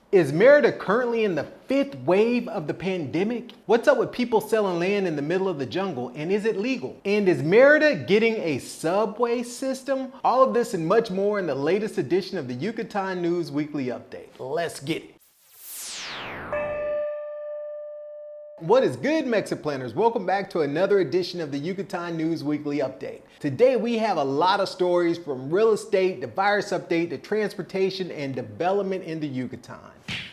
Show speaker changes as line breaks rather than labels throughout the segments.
Is Merida currently in the fifth wave of the pandemic? What's up with people selling land in the middle of the jungle, and is it legal? And is Merida getting a subway system? All of this and much more in the latest edition of the Yucatan News Weekly Update. Let's get it. What is good, MexitPlanners? Welcome back to another edition of the Yucatan News Weekly Update. Today we have a lot of stories from real estate, the virus update, the transportation, and development in the Yucatan.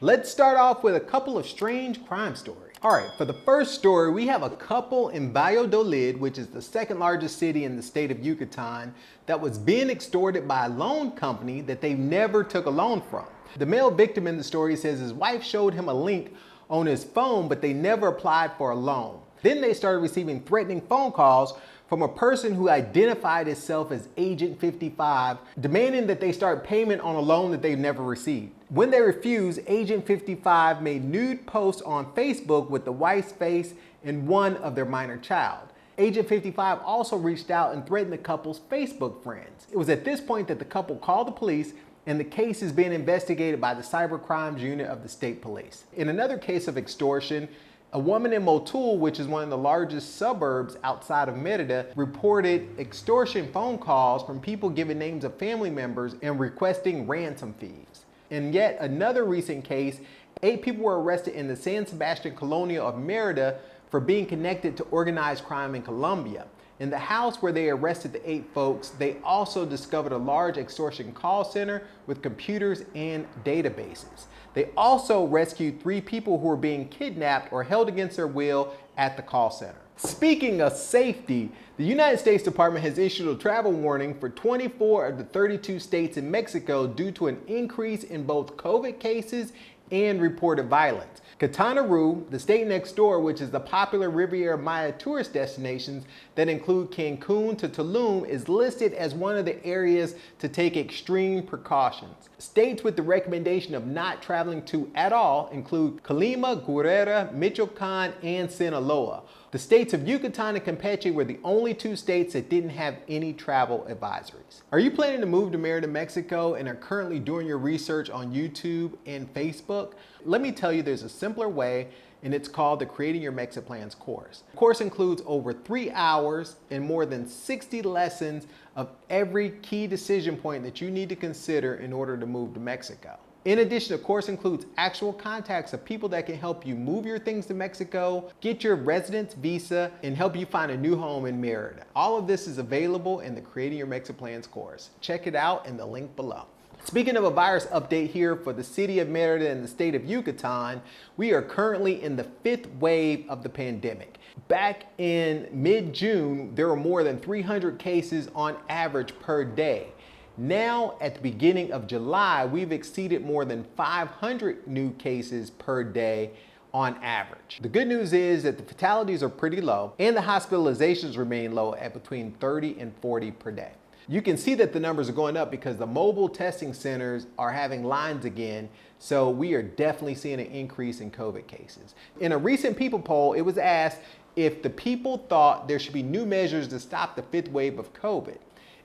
Let's start off with a couple of strange crime stories. All right, for the first story, we have a couple in Valladolid, which is the second largest city in the state of Yucatan, that was being extorted by a loan company that they never took a loan from. The male victim in the story says his wife showed him a link on his phone, but they never applied for a loan. Then they started receiving threatening phone calls from a person who identified himself as Agent 55, demanding that they start payment on a loan that they've never received. When they refused, Agent 55 made nude posts on Facebook with the wife's face and one of their minor child. Agent 55 also reached out and threatened the couple's Facebook friends. It was at this point that the couple called the police, and the case is being investigated by the Cyber Crimes Unit of the State Police. In another case of extortion, a woman in Motul, which is one of the largest suburbs outside of Merida, reported extortion phone calls from people giving names of family members and requesting ransom fees. In yet another recent case, 8 people were arrested in the San Sebastian Colonial of Merida for being connected to organized crime in Colombia. In the house where they arrested the 8 folks, they also discovered a large extortion call center with computers and databases. They also rescued 3 people who were being kidnapped or held against their will at the call center. Speaking of safety, the United States Department has issued a travel warning for 24 of the 32 states in Mexico due to an increase in both COVID cases and reported violence. Quintana Roo, the state next door, which is the popular Riviera Maya tourist destinations that include Cancun to Tulum, is listed as one of the areas to take extreme precautions. States with the recommendation of not traveling to at all include Colima, Guerrero, Michoacan, and Sinaloa. The states of Yucatan and Campeche were the only 2 states that didn't have any travel advisories. Are you planning to move to Merida, Mexico, and are currently doing your research on YouTube and Facebook? Let me tell you, there's a simpler way, and it's called the Creating Your MexitPlans course. The course includes over 3 hours and more than 60 lessons of every key decision point that you need to consider in order to move to Mexico. In addition, the course includes actual contacts of people that can help you move your things to Mexico, get your residence visa, and help you find a new home in Merida. All of this is available in the Creating Your MexitPlans course. Check it out in the link below. Speaking of a virus update here for the city of Merida and the state of Yucatan, we are currently in the 5th wave of the pandemic. Back in mid-June, there were more than 300 cases on average per day. Now, at the beginning of July, we've exceeded more than 500 new cases per day on average. The good news is that the fatalities are pretty low and the hospitalizations remain low at between 30 and 40 per day. You can see that the numbers are going up because the mobile testing centers are having lines again, so we are definitely seeing an increase in COVID cases. In a recent People poll, it was asked if the people thought there should be new measures to stop the 5th wave of COVID.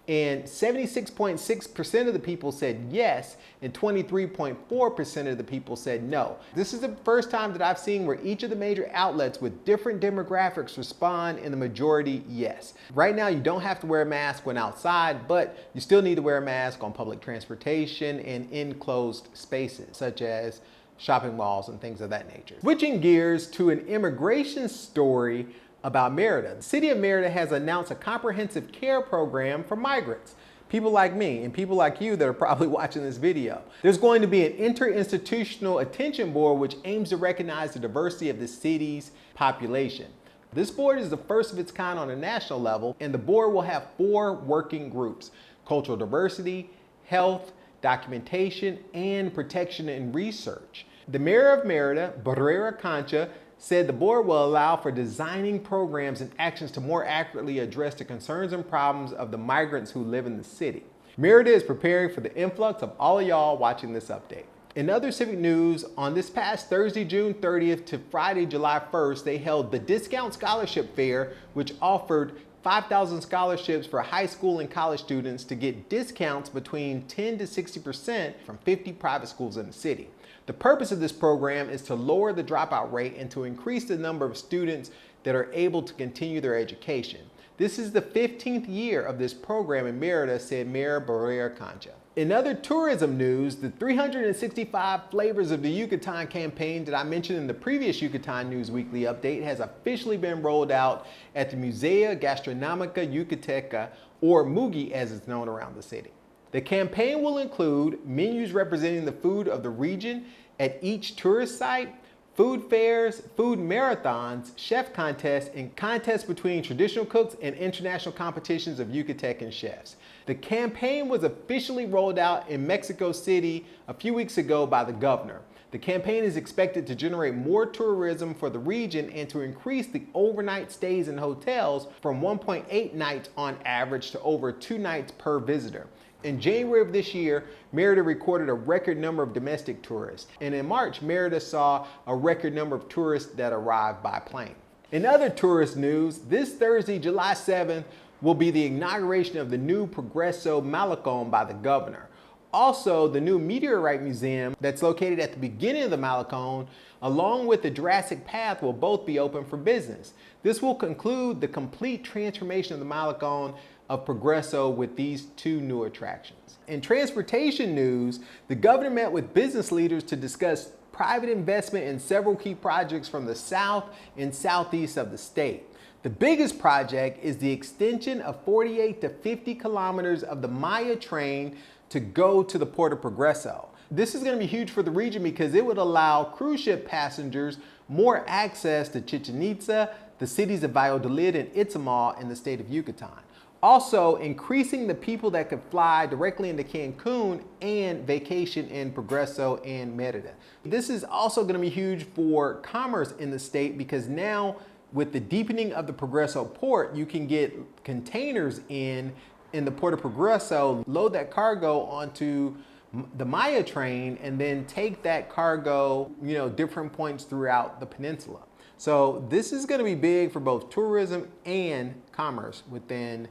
And 76.6% of the people said yes, and 23.4% of the people said no. This is the first time that I've seen where each of the major outlets with different demographics respond in the majority yes. Right now, you don't have to wear a mask when outside, but you still need to wear a mask on public transportation and enclosed spaces, such as shopping malls and things of that nature. Switching gears to an immigration story about Merida. The city of Merida has announced a comprehensive care program for migrants, people like me and people like you that are probably watching this video. There's going to be an interinstitutional attention board which aims to recognize the diversity of the city's population. This board is the first of its kind on a national level, and the board will have 4 working groups: cultural diversity, health, documentation, and protection and research. The mayor of Merida, Barrera Concha, said the board will allow for designing programs and actions to more accurately address the concerns and problems of the migrants who live in the city. Merida is preparing for the influx of all of y'all watching this update. In other civic news, on this past Thursday, June 30th to Friday, July 1st, they held the Discount Scholarship Fair, which offered 5,000 scholarships for high school and college students to get discounts between 10 to 60% from 50 private schools in the city. The purpose of this program is to lower the dropout rate and to increase the number of students that are able to continue their education. This is the 15th year of this program in Merida, said Mayor Barrera Concha. In other tourism news, the 365 Flavors of the Yucatan campaign that I mentioned in the previous Yucatan News Weekly update has officially been rolled out at the Museo Gastronómica Yucateca, or MUGI as it's known around the city. The campaign will include menus representing the food of the region at each tourist site, food fairs, food marathons, chef contests, and contests between traditional cooks and international competitions of Yucatecan chefs. The campaign was officially rolled out in Mexico City a few weeks ago by the governor. The campaign is expected to generate more tourism for the region and to increase the overnight stays in hotels from 1.8 nights on average to over 2 nights per visitor. In January of this year, Merida recorded a record number of domestic tourists. And in March, Merida saw a record number of tourists that arrived by plane. In other tourist news, this Thursday, July 7th, will be the inauguration of the new Progreso Malecón by the governor. Also, the new Meteorite Museum that's located at the beginning of the Malecón, along with the Jurassic Path, will both be open for business. This will conclude the complete transformation of the Malecón of Progreso with these 2 new attractions. In transportation news, the governor met with business leaders to discuss private investment in several key projects from the south and southeast of the state. The biggest project is the extension of 48 to 50 kilometers of the Maya train to go to the port of Progreso. This is going to be huge for the region because it would allow cruise ship passengers more access to Chichen Itza, the cities of Valladolid and Izamal in the state of Yucatan. Also, increasing the people that could fly directly into Cancun and vacation in Progreso and Merida. This is also going to be huge for commerce in the state because now with the deepening of the Progreso port, you can get containers in the port of Progreso, load that cargo onto the Maya train, and then take that cargo, different points throughout the peninsula. So this is going to be big for both tourism and commerce within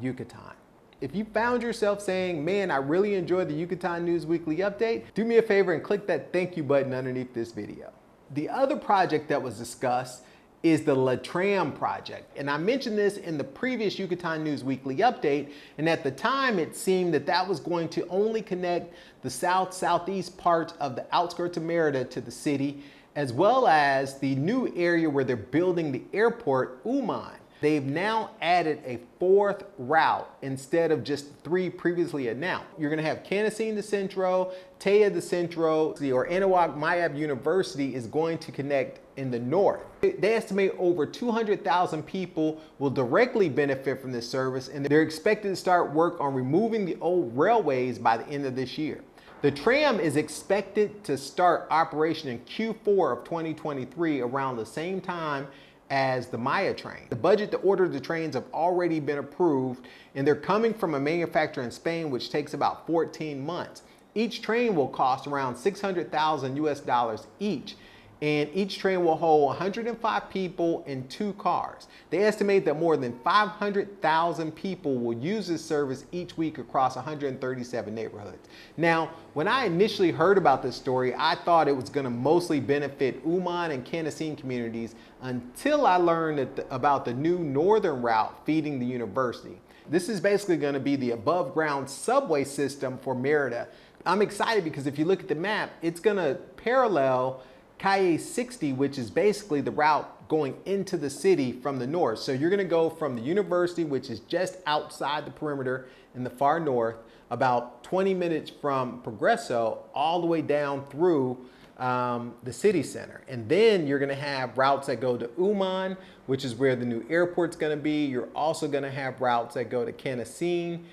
Yucatan. If you found yourself saying, man, I really enjoyed the Yucatan News Weekly update, do me a favor and click that thank you button underneath this video. The other project that was discussed is the Tram project. And I mentioned this in the previous Yucatan News Weekly update, and at the time it seemed that that was going to only connect the southeast parts of the outskirts of Merida to the city, as well as the new area where they're building the airport, Uman. They've now added a 4th route instead of just 3 previously announced. You're going to have Canacín de Centro, Tella de Centro, or Anahuac Mayab University is going to connect in the north. They estimate over 200,000 people will directly benefit from this service, and they're expected to start work on removing the old railways by the end of this year. The Tram is expected to start operation in Q4 of 2023 around the same time as the Maya train. The budget to order the trains have already been approved, and they're coming from a manufacturer in Spain, which takes about 14 months. Each train will cost around $600,000 each, and each train will hold 105 people in 2 cars. They estimate that more than 500,000 people will use this service each week across 137 neighborhoods. Now, when I initially heard about this story, I thought it was going to mostly benefit Uman and Canacín communities until I learned about the new northern route feeding the university. This is basically going to be the above ground subway system for Merida. I'm excited because if you look at the map, it's going to parallel Calle 60, which is basically the route going into the city from the north. So you're going to go from the university, which is just outside the perimeter in the far north, about 20 minutes from Progreso, all the way down through the city center. And then you're going to have routes that go to Uman, which is where the new airport's going to be. You're also going to have routes that go to Canacín.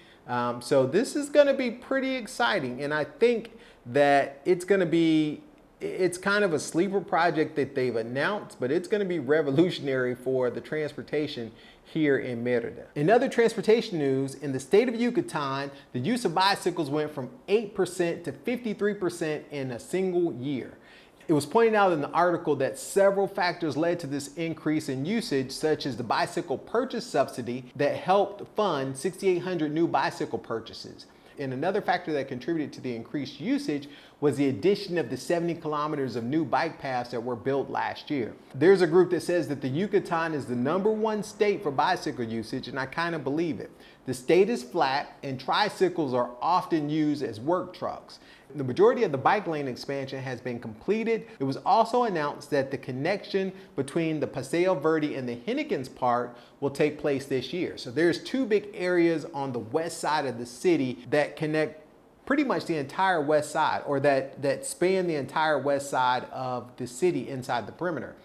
So this is going to be pretty exciting. And I think that it's going to be it's kind of a sleeper project that they've announced, but it's going to be revolutionary for the transportation here in Merida. In other transportation news, in the state of Yucatan, the use of bicycles went from 8% to 53% in a single year. It was pointed out in the article that several factors led to this increase in usage, such as the bicycle purchase subsidy that helped fund 6,800 new bicycle purchases. And another factor that contributed to the increased usage was the addition of the 70 kilometers of new bike paths that were built last year. There's a group that says that the Yucatan is the #1 state for bicycle usage, and I kind of believe it. The state is flat and tricycles are often used as work trucks. The majority of the bike lane expansion has been completed. It was also announced that the connection between the Paseo Verde and the Hennekens Park will take place this year. So there's two big areas on the west side of the city that connect pretty much the entire west side, or that span the entire west side of the city inside the perimeter.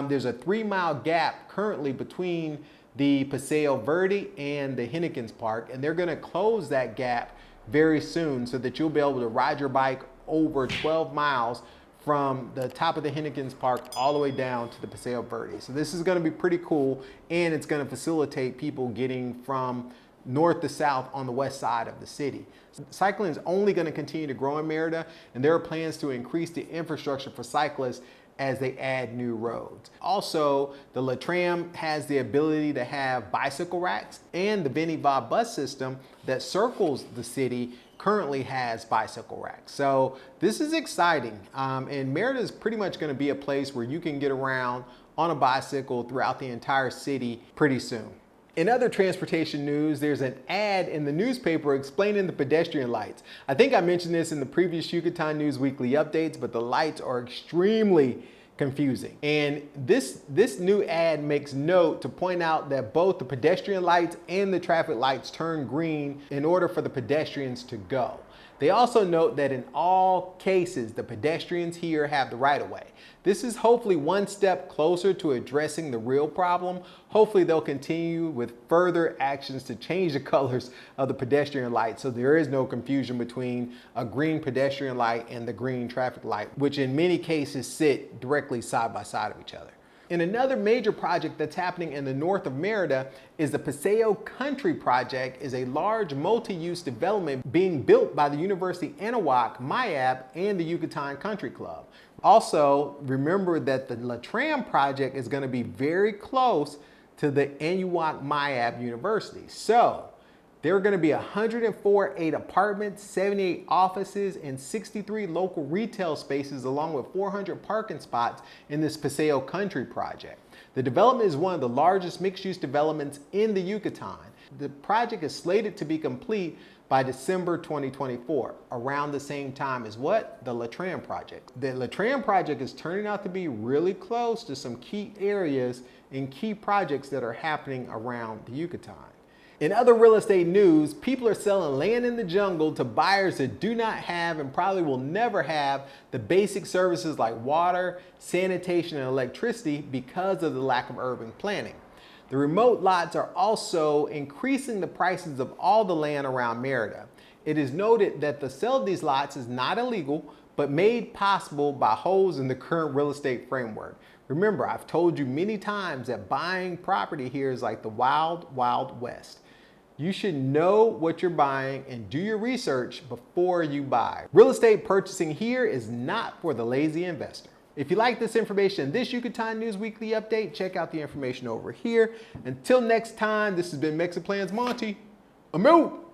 There's a 3-mile gap currently between the Paseo Verde and the Hennekens Park, and they're gonna close that gap very soon so that you'll be able to ride your bike over 12 miles from the top of the Hennekens Park all the way down to the Paseo Verde. So this is gonna be pretty cool, and it's gonna facilitate people getting from north to south on the west side of the city. Cycling is only gonna continue to grow in Merida, and there are plans to increase the infrastructure for cyclists as they add new roads. Also, the Tram has the ability to have bicycle racks, and the Veniva bus system that circles the city currently has bicycle racks. So this is exciting. And Merida is pretty much gonna be a place where you can get around on a bicycle throughout the entire city pretty soon. In other transportation news, there's an ad in the newspaper explaining the pedestrian lights. I think I mentioned this in the previous Yucatan News Weekly updates, but the lights are extremely confusing. And this new ad makes note to point out that both the pedestrian lights and the traffic lights turn green in order for the pedestrians to go. They also note that in all cases, the pedestrians here have the right of way. This is hopefully one step closer to addressing the real problem. Hopefully they'll continue with further actions to change the colors of the pedestrian lights so there is no confusion between a green pedestrian light and the green traffic light, which in many cases sit directly side by side of each other. And another major project that's happening in the north of Merida is the Paseo Country Project, is a large multi-use development being built by the University Anahuac, MIAB, and the Yucatan Country Club. Also, remember that the Tram project is going to be very close to the Anahuac MIAB University. So there are going to be 104 apartments, 78 offices, and 63 local retail spaces, along with 400 parking spots in this Paseo Country project. The development is one of the largest mixed-use developments in the Yucatan. The project is slated to be complete by December 2024, around the same time as what? The Tram project. The Tram project is turning out to be really close to some key areas and key projects that are happening around the Yucatan. In other real estate news, people are selling land in the jungle to buyers that do not have and probably will never have the basic services like water, sanitation, and electricity because of the lack of urban planning. The remote lots are also increasing the prices of all the land around Merida. It is noted that the sale of these lots is not illegal, but made possible by holes in the current real estate framework. Remember, I've told you many times that buying property here is like the wild, wild west. You should know what you're buying and do your research before you buy. Real estate purchasing here is not for the lazy investor. If you like this information in this Yucatan News Weekly update, check out the information over here. Until next time, this has been MexitPlans Monty. I'm out.